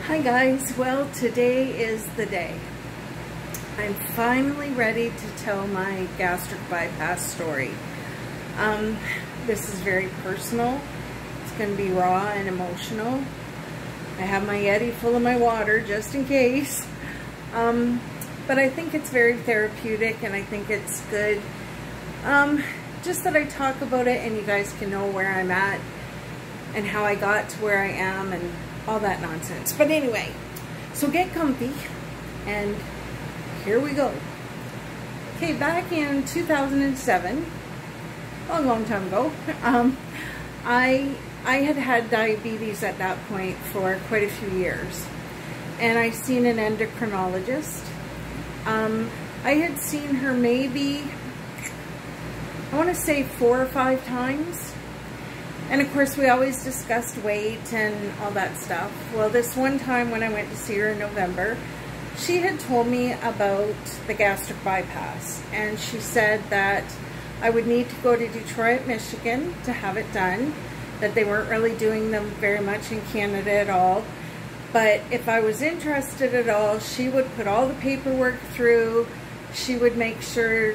Hi guys, well today is the day. I'm finally ready to tell my gastric bypass story. This is very personal. It's going to be raw and emotional. I have my Yeti full of my water just in case. But I think it's very therapeutic and I think it's good. Just that I talk about it and you guys can know where I'm at and how I got to where I am and all that nonsense. But anyway, so get comfy and here we go. Okay, back in 2007, a long time ago, I had had diabetes at that point for quite a few years, and I seen an endocrinologist. I had seen her maybe, I want to say 4 or 5 times. And of course, we always discussed weight and all that stuff. Well, this one time when I went to see her in November, she had told me about the gastric bypass. And she said that I would need to go to Detroit, Michigan to have it done. That they weren't really doing them very much in Canada at all. But if I was interested at all, she would put all the paperwork through. She would make sure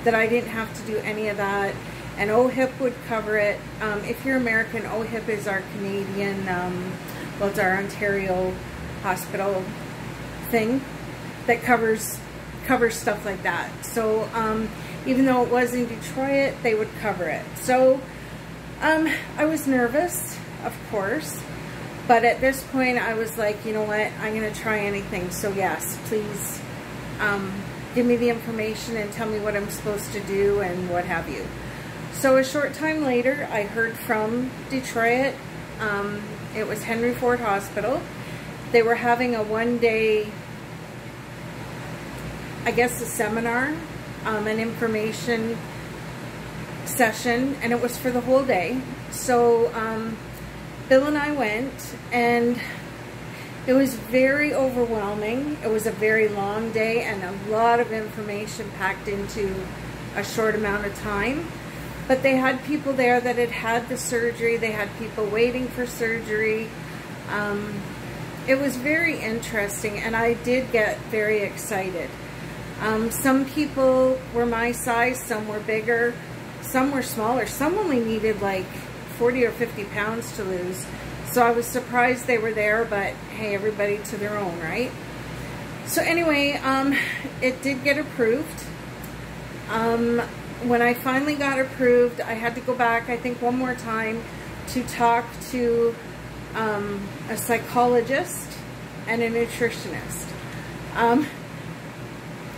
that I didn't have to do any of that. And OHIP would cover it. If you're American, OHIP is our Canadian, well, it's our Ontario hospital thing that covers stuff like that. So even though it was in Detroit, they would cover it. So I was nervous, of course, but at this point I was like, you know what, I'm going to try anything. So yes, please give me the information and tell me what I'm supposed to do and what have you. So a short time later, I heard from Detroit. It was Henry Ford Hospital. They were having a one-day, I guess, a seminar, an information session, and it was for the whole day. So Bill and I went, and it was very overwhelming. It was a very long day and a lot of information packed into a short amount of time. But they had people there that had had the surgery. They had people waiting for surgery. It was very interesting, and I did get very excited. Some people were my size, some were bigger, some were smaller. Some only needed like 40 or 50 pounds to lose. So I was surprised they were there, but hey, everybody to their own, right? So anyway, it did get approved. When I finally got approved, I had to go back, I think, one more time to talk to a psychologist and a nutritionist.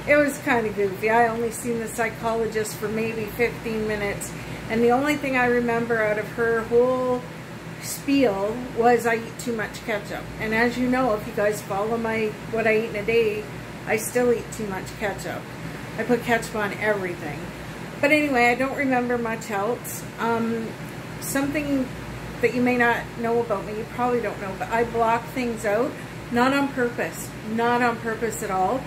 It was kind of goofy. I only seen the psychologist for maybe 15 minutes, and the only thing I remember out of her whole spiel was I eat too much ketchup. And as you know, if you guys follow what I eat in a day, I still eat too much ketchup. I put ketchup on everything. But anyway, I don't remember much else. Something that you may not know about me, you probably don't know, but I block things out, not on purpose at all,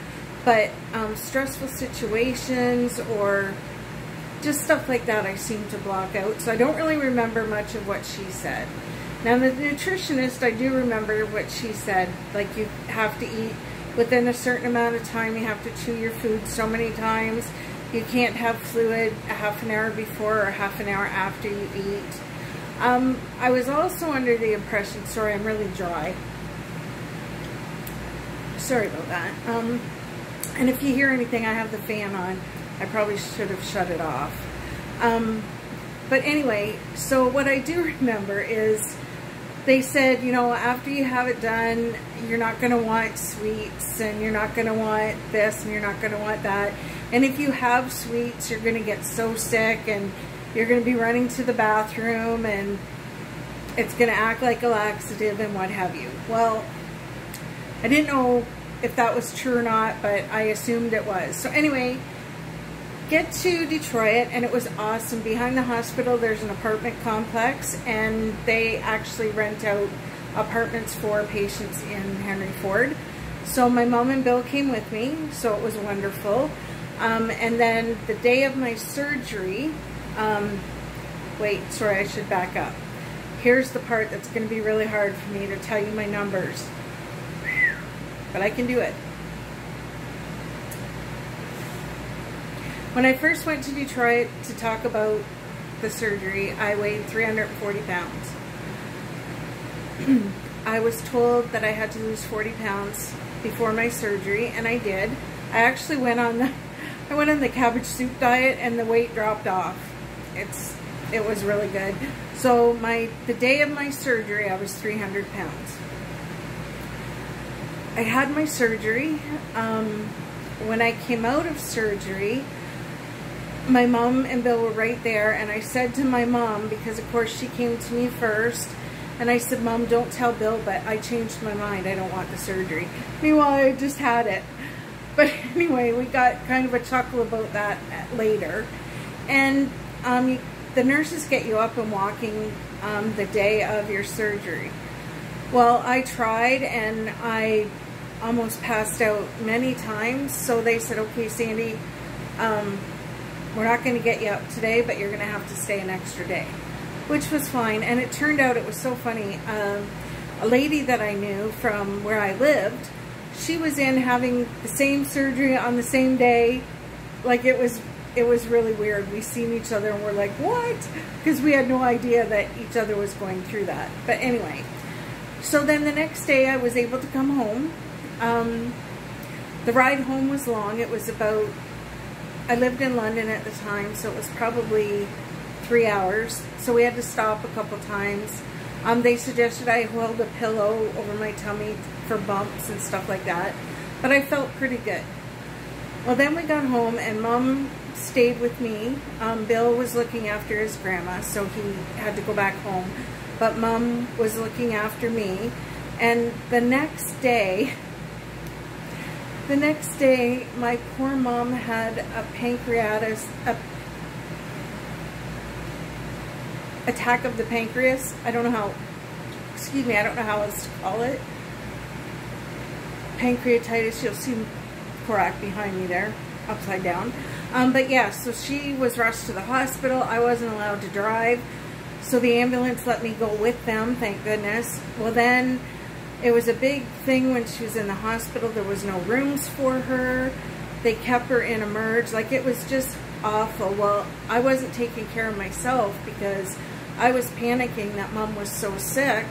but stressful situations or just stuff like that I seem to block out. So I don't really remember much of what she said. Now the nutritionist, I do remember what she said, like you have to eat within a certain amount of time, you have to chew your food so many times. You can't have fluid a half an hour before or half an hour after you eat. I was also under the impression, sorry, I'm really dry. Sorry about that. And if you hear anything, I have the fan on. I probably should have shut it off. But anyway, so what I do remember is they said, you know, after you have it done, you're not going to want sweets, and you're not going to want this, and you're not going to want that. And if you have sweets, you're going to get so sick, and you're going to be running to the bathroom, and it's going to act like a laxative and what have you. Well, I didn't know if that was true or not, but I assumed it was. So anyway, get to Detroit, and it was awesome. Behind the hospital, there's an apartment complex, and they actually rent out apartments for patients in Henry Ford. So my mom and Bill came with me, so it was wonderful. And then the day of my surgery, wait, sorry, I should back up. Here's the part that's going to be really hard for me to tell you my numbers. But I can do it. When I first went to Detroit to talk about the surgery, I weighed 340 pounds. I was told that I had to lose 40 pounds before my surgery, and I did. I actually went on the cabbage soup diet, and the weight dropped off. It was really good. So the day of my surgery, I was 300 pounds. I had my surgery. When I came out of surgery, my mom and Bill were right there, and I said to my mom, because of course she came to me first, and I said, Mom, don't tell Bill, but I changed my mind. I don't want the surgery. Meanwhile, I just had it. But anyway, we got kind of a chuckle about that later. And the nurses get you up and walking the day of your surgery. Well, I tried, and I almost passed out many times. So they said, okay, Sandy, we're not going to get you up today, but you're going to have to stay an extra day, which was fine. And it turned out, it was so funny, a lady that I knew from where I lived, she was in having the same surgery on the same day. Like, it was really weird. We seen each other and we're like, what? Because we had no idea that each other was going through that. But anyway, so then the next day I was able to come home. The ride home was long. It was about, I lived in London at the time, so it was probably 3 hours. So we had to stop a couple times. They suggested I hold a pillow over my tummy for bumps and stuff like that. But I felt pretty good. Well, then we got home, and Mom stayed with me. Bill was looking after his grandma, so he had to go back home. But Mom was looking after me. And the next day, my poor mom had a attack of the pancreas. I don't know how, excuse me, I don't know how else to call it. Pancreatitis. You'll see Korak behind me there, upside down. But yeah, so she was rushed to the hospital. I wasn't allowed to drive, so the ambulance let me go with them, thank goodness. Well, then it was a big thing when she was in the hospital. There was no rooms for her. They kept her in a merge. Like, it was just awful. Well, I wasn't taking care of myself because I was panicking that Mom was so sick,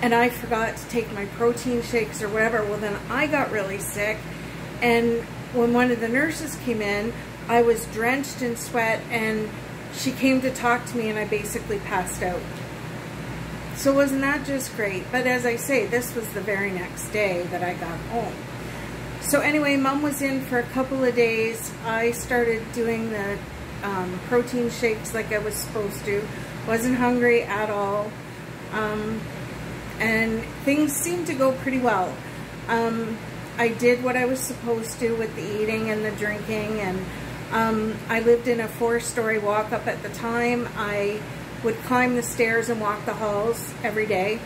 and I forgot to take my protein shakes or whatever. Well, then I got really sick, and when one of the nurses came in, I was drenched in sweat, and she came to talk to me, and I basically passed out. So wasn't that just great? But as I say, this was the very next day that I got home. So anyway, Mom was in for a couple of days. I started doing the protein shakes like I was supposed to. Wasn't hungry at all. And things seemed to go pretty well. I did what I was supposed to with the eating and the drinking, and I lived in a 4-story walk-up at the time. I would climb the stairs and walk the halls every day.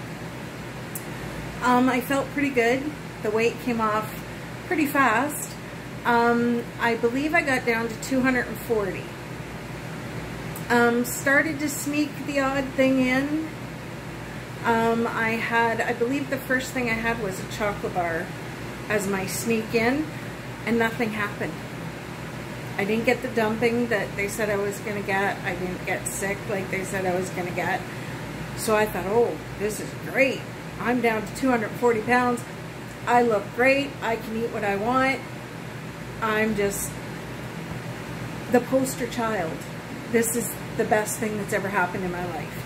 I felt pretty good. The weight came off pretty fast. I believe I got down to 240. Started to sneak the odd thing in. I believe the first thing I had was a chocolate bar as my sneak in, and nothing happened. I didn't get the dumping that they said I was going to get. I didn't get sick like they said I was going to get. So I thought, oh, this is great. I'm down to 240 pounds. I look great. I can eat what I want. I'm just the poster child. This is the best thing that's ever happened in my life.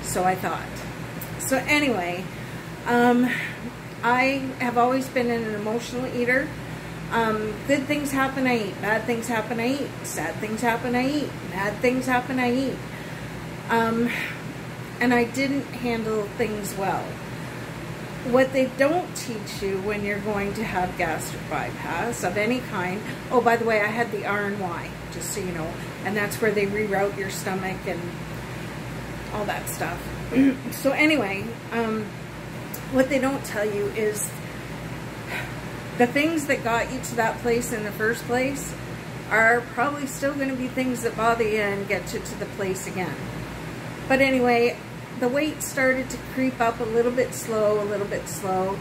So I thought. So anyway, I have always been an emotional eater. Good things happen, I eat. Bad things happen, I eat. Sad things happen, I eat. Bad things happen, I eat. And I didn't handle things well. What they don't teach you when you're going to have gastric bypass of any kind, oh, by the way, I had the R&Y, just so you know, and that's where they reroute your stomach and all that stuff. So anyway, what they don't tell you is the things that got you to that place in the first place are probably still going to be things that bother you and get you to the place again. But anyway, the weight started to creep up a little bit slow, a little bit slow.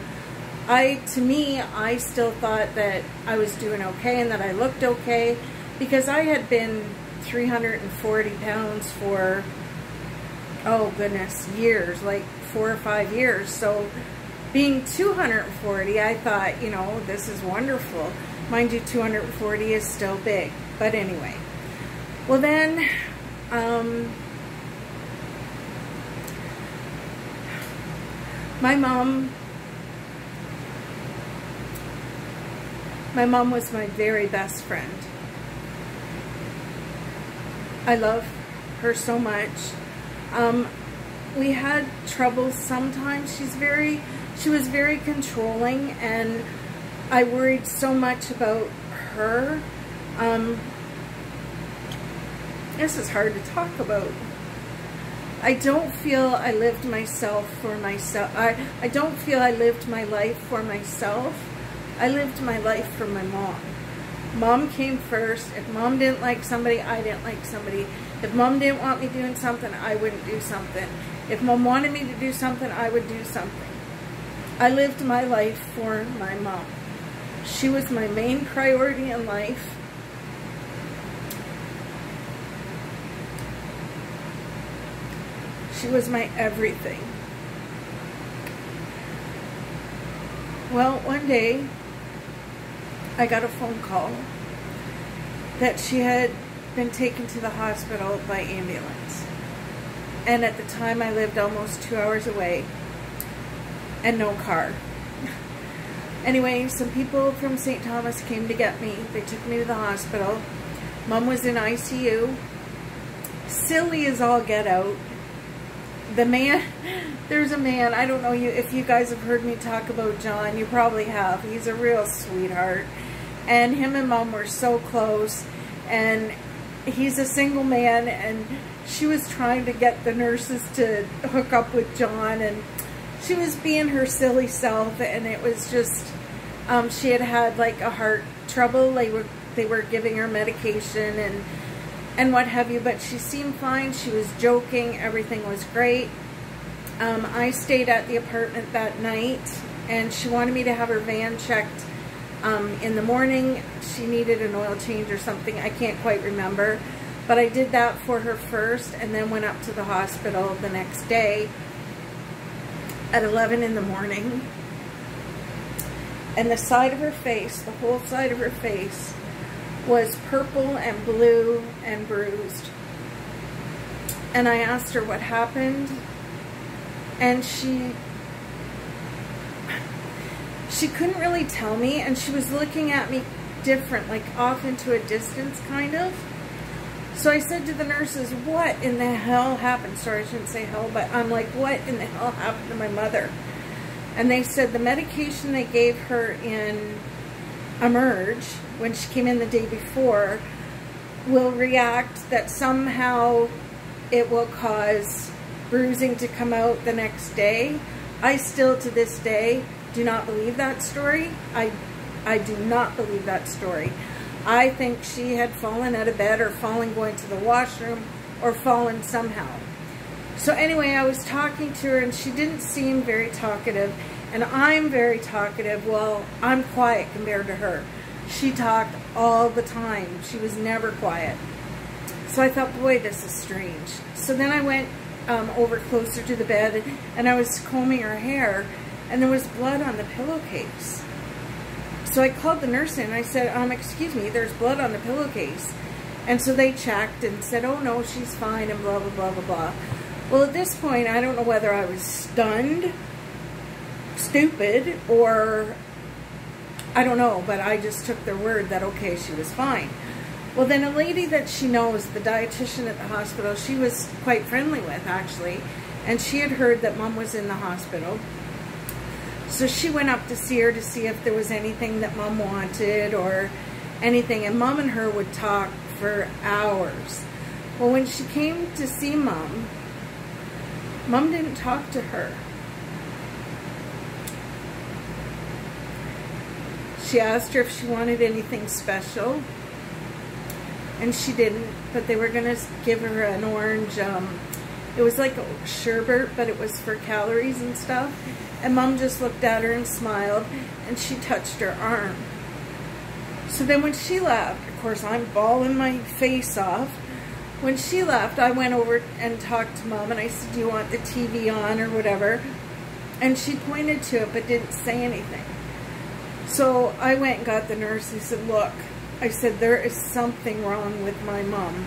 To me, I still thought that I was doing okay and that I looked okay, because I had been 340 pounds for, oh goodness, years, like 4 or 5 years. So being 240, I thought, you know, this is wonderful. Mind you, 240 is still big. But anyway. Well then, my mom was my very best friend. I love her so much. We had trouble sometimes. She was very controlling, and I worried so much about her. This is hard to talk about. I don't feel I lived myself for myself. I don't feel I lived my life for myself. I lived my life for my mom. Mom came first. If mom didn't like somebody, I didn't like somebody. If mom didn't want me doing something, I wouldn't do something. If mom wanted me to do something, I would do something. I lived my life for my mom. She was my main priority in life. She was my everything. Well, one day, I got a phone call that she had been taken to the hospital by ambulance. And at the time, I lived almost 2 hours away and no car. Anyway, some people from St. Thomas came to get me. They took me to the hospital. Mom was in ICU. Silly as all get out. The man, there's a man, I don't know if you guys have heard me talk about John. You probably have. He's a real sweetheart. And him and Mom were so close. And he's a single man, and she was trying to get the nurses to hook up with John, and she was being her silly self, and it was just, she had like a heart trouble. They were giving her medication and what have you, but she seemed fine. She was joking. Everything was great. I stayed at the apartment that night, and she wanted me to have her van checked in the morning. She needed an oil change or something. I can't quite remember. But I did that for her first, and then went up to the hospital the next day at 11 in the morning. And the side of her face, the whole side of her face, was purple and blue and bruised. And I asked her what happened, and she couldn't really tell me, and she was looking at me different, like off into a distance kind of. So I said to the nurses, what in the hell happened? Sorry, I shouldn't say hell, but I'm like, what in the hell happened to my mother? And they said the medication they gave her in Emerge, when she came in the day before, will react, that somehow it will cause bruising to come out the next day. I still, to this day, do not believe that story. I do not believe that story. I think she had fallen out of bed, or fallen going to the washroom, or fallen somehow. So anyway, I was talking to her, and she didn't seem very talkative. And I'm very talkative. Well, I'm quiet compared to her. She talked all the time. She was never quiet. So I thought, boy, this is strange. So then I went over closer to the bed, and I was combing her hair, and there was blood on the pillowcase. So I called the nurse in, and I said, excuse me, there's blood on the pillowcase. And so they checked and said, oh no, she's fine, and blah, blah, blah, blah, blah. Well, at this point, I don't know whether I was stunned, stupid, or I don't know, but I just took their word that, okay, she was fine. Well, then a lady that she knows, the dietitian at the hospital, she was quite friendly with, actually, and she had heard that Mom was in the hospital. So she went up to see her to see if there was anything that Mom wanted or anything, and Mom and her would talk for hours. Well, when she came to see Mom, Mom didn't talk to her. She asked her if she wanted anything special, and she didn't, but they were going to give her an orange It was like a sherbet, but it was for calories and stuff. And Mom just looked at her and smiled, and she touched her arm. So then when she left, of course, I'm bawling my face off. When she left, I went over and talked to Mom, and I said, do you want the TV on or whatever? And she pointed to it, but didn't say anything. So I went and got the nurse. I said, look, I said, there is something wrong with my mom.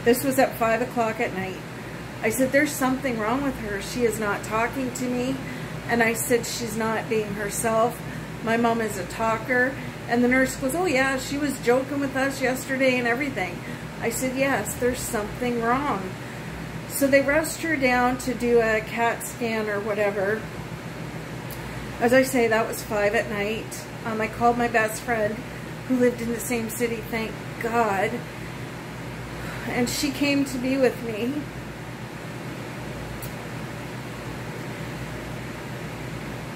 This was at 5 o'clock at night. I said, there's something wrong with her. She is not talking to me. And I said, she's not being herself. My mom is a talker. And the nurse goes, oh yeah, she was joking with us yesterday and everything. I said, yes, there's something wrong. So they rushed her down to do a CAT scan or whatever. As I say, that was 5 at night. I called my best friend who lived in the same city, thank God. And she came to be with me.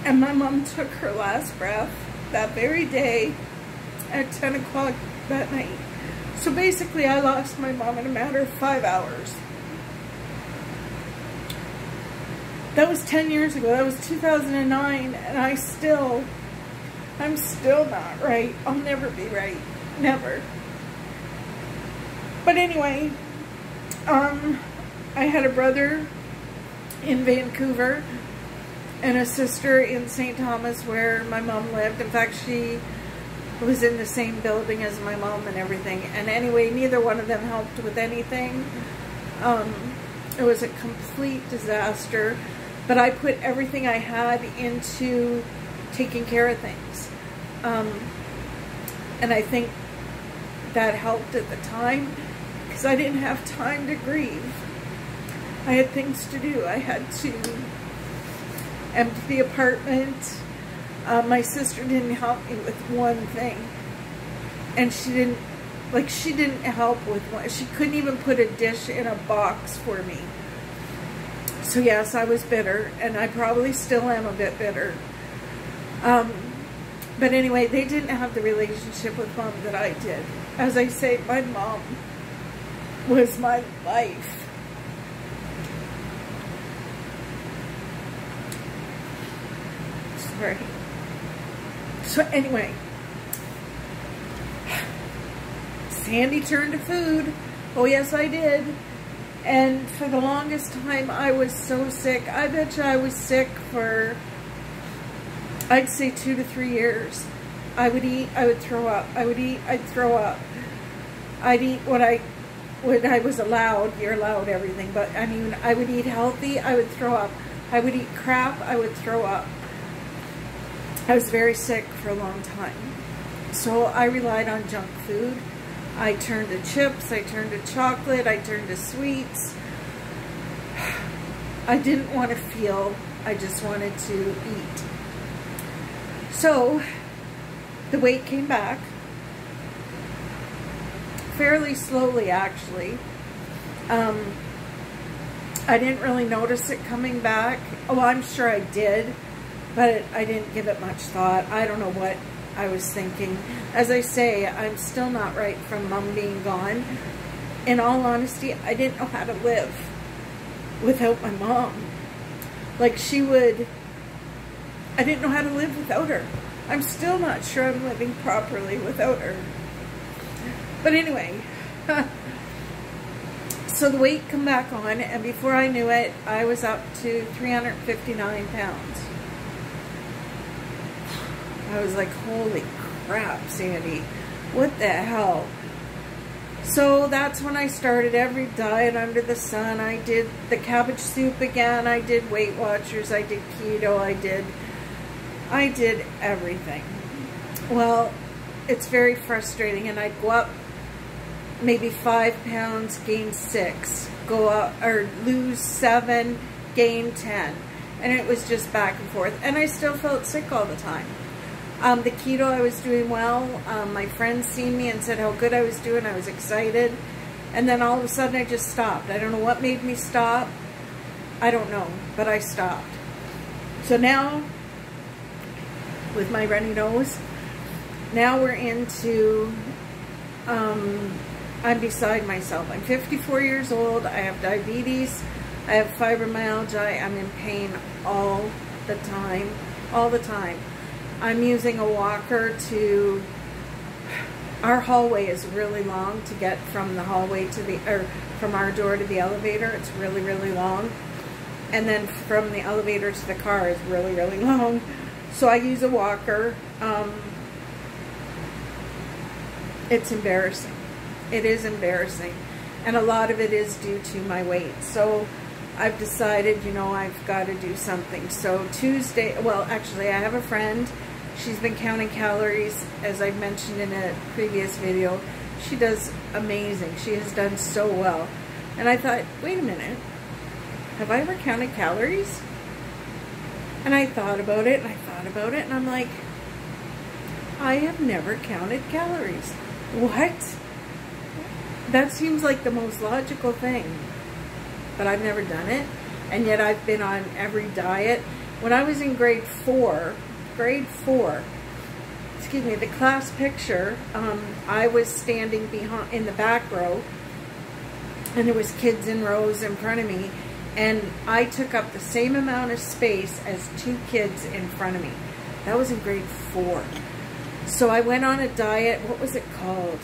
And my mom took her last breath that very day at 10 o'clock that night. So basically, I lost my mom in a matter of 5 hours. That was 10 years ago. That was 2009, and I'm still not right. I'll never be right. Never. But anyway, I had a brother in Vancouver and a sister in St. Thomas where my mom lived. In fact, she was in the same building as my mom and everything. And anyway, neither one of them helped with anything. It was a complete disaster. But I put everything I had into taking care of things. And I think that helped at the time because I didn't have time to grieve. I had things to do. I had to empty the apartment. My sister didn't help me with one thing. And she didn't help with one. She couldn't even put a dish in a box for me. So yes, I was bitter, and I probably still am a bit bitter. But anyway, they didn't have the relationship with Mom that I did. As I say, my mom was my life. Sorry. So anyway, Sandy turned to food. Oh yes, I did. And for the longest time, I was so sick. I bet you I was sick for, I'd say 2 to 3 years. I would eat, I would throw up. I would eat, I'd throw up. I'd eat what I was allowed. You're allowed everything. But I mean, I would eat healthy, I would throw up. I would eat crap, I would throw up. I was very sick for a long time. So I relied on junk food. I turned to chips, I turned to chocolate, I turned to sweets. I didn't want to feel, I just wanted to eat. So, the weight came back. Fairly slowly, actually. I didn't really notice it coming back. Oh, I'm sure I did, but I didn't give it much thought. I don't know what I was thinking. As I say, I'm still not right from Mom being gone. In all honesty, I didn't know how to live without my mom. Like I didn't know how to live without her. I'm still not sure I'm living properly without her. But anyway, so the weight come back on, and before I knew it, I was up to 359 pounds. I was like, holy crap, Sandy, what the hell? So that's when I started every diet under the sun. I did the cabbage soup again, I did Weight Watchers, I did keto, I did everything. Well, it's very frustrating, and I'd go up maybe 5 pounds, gain 6, go up, or lose 7, gain 10. And it was just back and forth, and I still felt sick all the time. The keto, I was doing well. My friends seen me and said how good I was doing. I was excited. And then all of a sudden I just stopped. I don't know what made me stop. I don't know, but I stopped. So now, with my runny nose, now we're into, I'm beside myself. I'm 54 years old. I have diabetes. I have fibromyalgia. I'm in pain all the time. All the time. I'm using a walker to... Our hallway is really long to get from the hallway to the... or from our door to the elevator. It's really, really long. And then from the elevator to the car is really, really long. So I use a walker. It's embarrassing. It is embarrassing. And a lot of it is due to my weight. So I've decided, you know, I've got to do something. So Tuesday, well, actually, I have a friend. She's been counting calories, as I mentioned in a previous video. She does amazing. She has done so well. And I thought, wait a minute. Have I ever counted calories? And I thought about it, and I thought about it, and I'm like, I have never counted calories. What? That seems like the most logical thing. But I've never done it. And yet I've been on every diet. When I was in grade 4, excuse me, the class picture, I was standing behind in the back row, and there was kids in rows in front of me, and I took up the same amount of space as 2 kids in front of me. That was in grade 4. So I went on a diet. What was it called?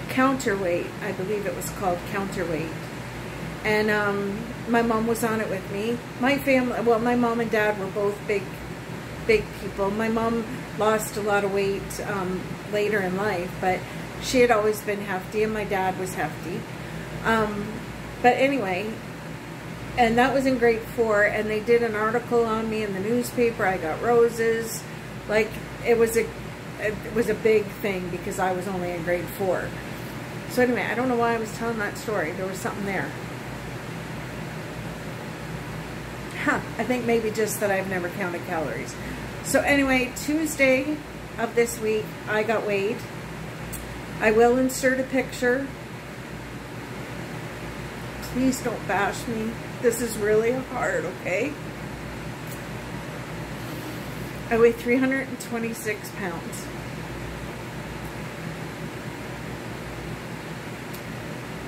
Counterweight. I believe it was called Counterweight. And my mom was on it with me. My family, well, my mom and dad were both big people. My mom lost a lot of weight later in life, but she had always been hefty, and my dad was hefty. But anyway, and that was in grade 4, and they did an article on me in the newspaper. I got roses. Like, it was a big thing because I was only in grade 4. So anyway, I don't know why I was telling that story. There was something there. I think maybe just that I've never counted calories. So anyway, Tuesday of this week, I got weighed. I will insert a picture. Please don't bash me. This is really hard, okay? I weigh 326 pounds.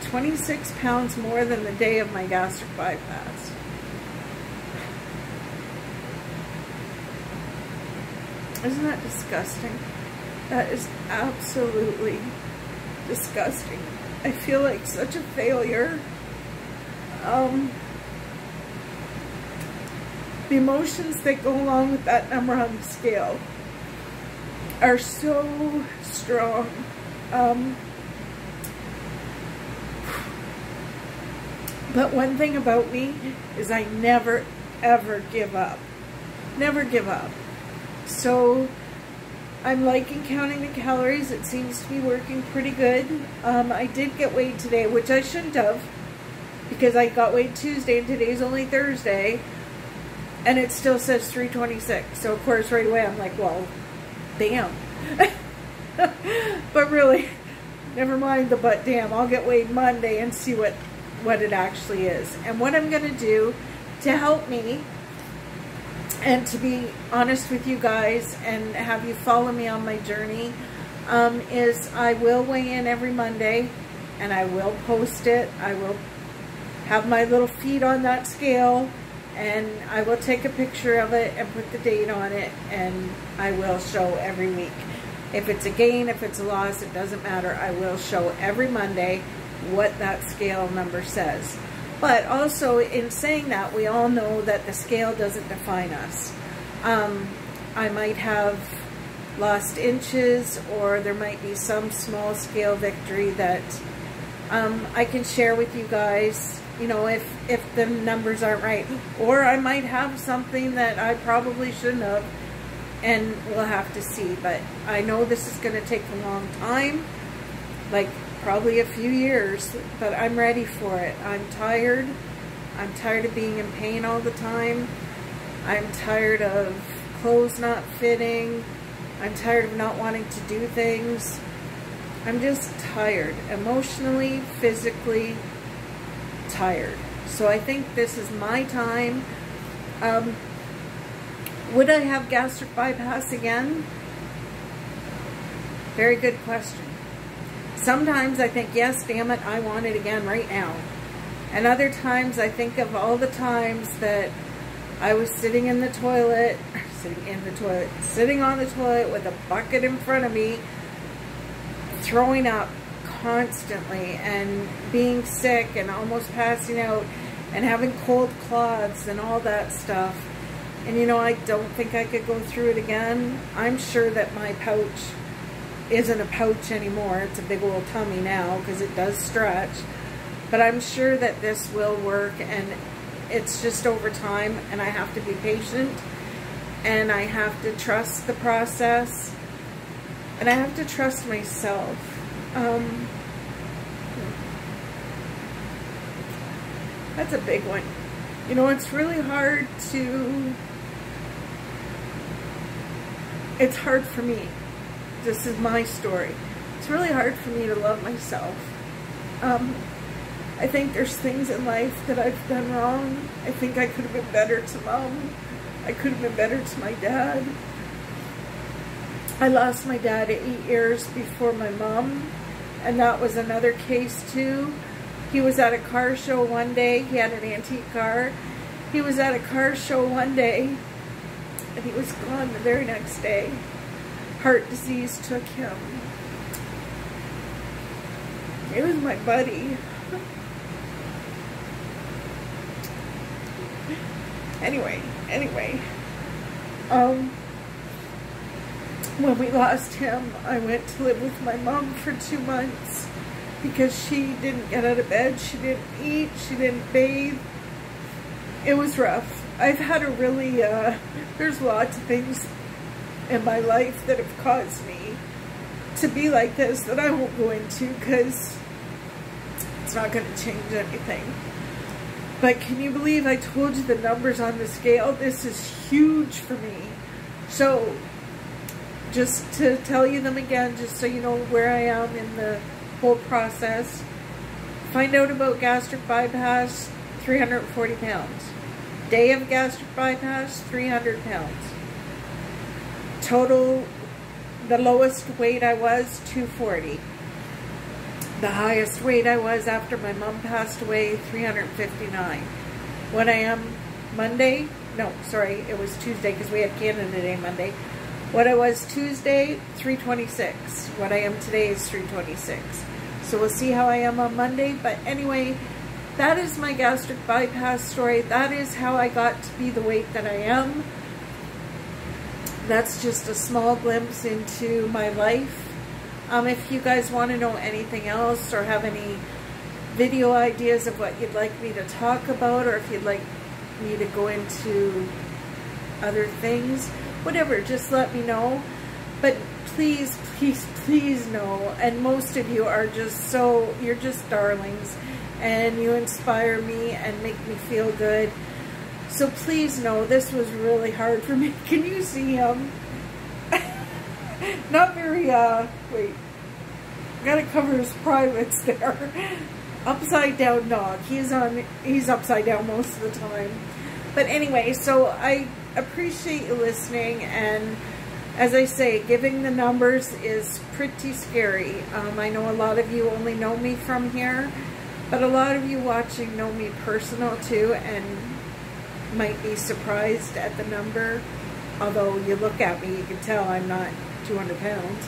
£26 more than the day of my gastric bypass. Isn't that disgusting? That is absolutely disgusting. I feel like such a failure. The emotions that go along with that number on the scale are so strong. But one thing about me is I never, ever give up. Never give up. So I'm liking counting the calories. It seems to be working pretty good. I did get weighed today, which I shouldn't have, because I got weighed Tuesday and today's only Thursday, and it still says 326. So of course right away I'm like, well, damn. But really, never mind the but damn. I'll get weighed Monday and see what it actually is. And what I'm going to do to help me and to be honest with you guys and have you follow me on my journey is I will weigh in every Monday, and I will post it. I will have my little feet on that scale, and I will take a picture of it and put the date on it, and I will show every week. If it's a gain, if it's a loss, it doesn't matter. I will show every Monday what that scale number says. But also, in saying that, we all know that the scale doesn't define us. I might have lost inches, or there might be some small scale victory that I can share with you guys, you know, if the numbers aren't right. Or I might have something that I probably shouldn't have, and we'll have to see. But I know this is going to take a long time, like probably a few years, but I'm ready for it. I'm tired. I'm tired of being in pain all the time. I'm tired of clothes not fitting. I'm tired of not wanting to do things. I'm just tired, emotionally, physically tired. So I think this is my time. Would I have gastric bypass again? Very good question. Sometimes I think, yes, damn it, I want it again right now. And other times I think of all the times that I was sitting on the toilet with a bucket in front of me, throwing up constantly and being sick and almost passing out and having cold cloths and all that stuff. And you know, I don't think I could go through it again. I'm sure that my pouch isn't a pouch anymore. It's a big old tummy now because it does stretch. But I'm sure that this will work, and it's just over time, and I have to be patient, and I have to trust the process, and I have to trust myself. That's a big one. You know, it's really hard to, it's hard for me. This is my story. It's really hard for me to love myself. I think there's things in life that I've done wrong. I think I could have been better to Mom. I could have been better to my dad. I lost my dad 8 years before my mom, and that was another case too. He was at a car show one day. He had an antique car. He was at a car show one day, and he was gone the very next day. Heart disease took him. It was my buddy. Anyway, when we lost him, I went to live with my mom for 2 months because she didn't get out of bed, she didn't eat, she didn't bathe. It was rough. I've had a really, there's lots of things in my life that have caused me to be like this that I won't go into because it's not going to change anything. But can you believe I told you the numbers on the scale? This is huge for me. So, just to tell you them again, just so you know where I am in the whole process. Find out about gastric bypass, 340 pounds. Day of gastric bypass, 300 pounds. Total, the lowest weight I was, 240. The highest weight I was after my mom passed away, 359. What I am Monday, no, sorry, it was Tuesday because we had Canada Day Monday. What I was Tuesday, 326. What I am today is 326. So we'll see how I am on Monday. But anyway, that is my gastric bypass story. That is how I got to be the weight that I am. That's just a small glimpse into my life. If you guys want to know anything else or have any video ideas of what you'd like me to talk about, or if you'd like me to go into other things, whatever, just let me know. But please, please, please know, and most of you are just so, you're just darlings, and you inspire me and make me feel good. So please know, this was really hard for me. Can you see him? Not very, wait. Gotta cover his privates there. Upside down dog. He's upside down most of the time. But anyway, so I appreciate you listening, and as I say, giving the numbers is pretty scary. I know a lot of you only know me from here, but a lot of you watching know me personal too, and might be surprised at the number. Although you look at me, you can tell I'm not 200 pounds.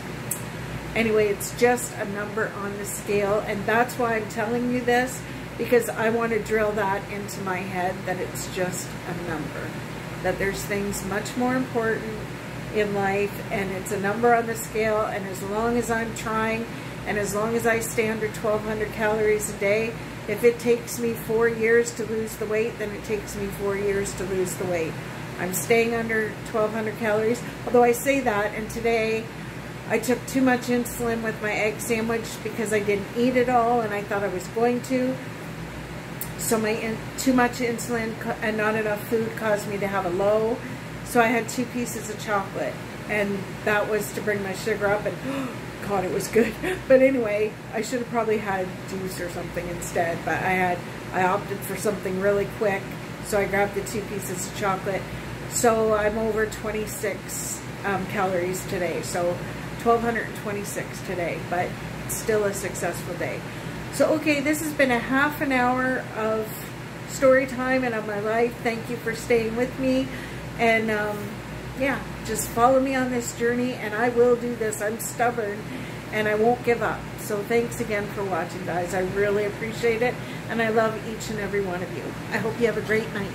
Anyway, it's just a number on the scale, and that's why I'm telling you this, because I want to drill that into my head that it's just a number. That there's things much more important in life, and it's a number on the scale, and as long as I'm trying, and as long as I stay under 1,200 calories a day, if it takes me 4 years to lose the weight, then it takes me 4 years to lose the weight. I'm staying under 1,200 calories, although I say that, and today I took too much insulin with my egg sandwich because I didn't eat it all, and I thought I was going to. So too much insulin and not enough food caused me to have a low. So I had 2 pieces of chocolate, and that was to bring my sugar up, and God, it was good. But anyway, I should have probably had juice or something instead, but I opted for something really quick, so I grabbed the 2 pieces of chocolate. So I'm over 26 calories today, so 1,226 today, but still a successful day. So, okay, this has been a half an hour of story time and of my life. Thank you for staying with me. And, yeah, just follow me on this journey, and I will do this. I'm stubborn, and I won't give up. So thanks again for watching, guys. I really appreciate it, and I love each and every one of you. I hope you have a great night.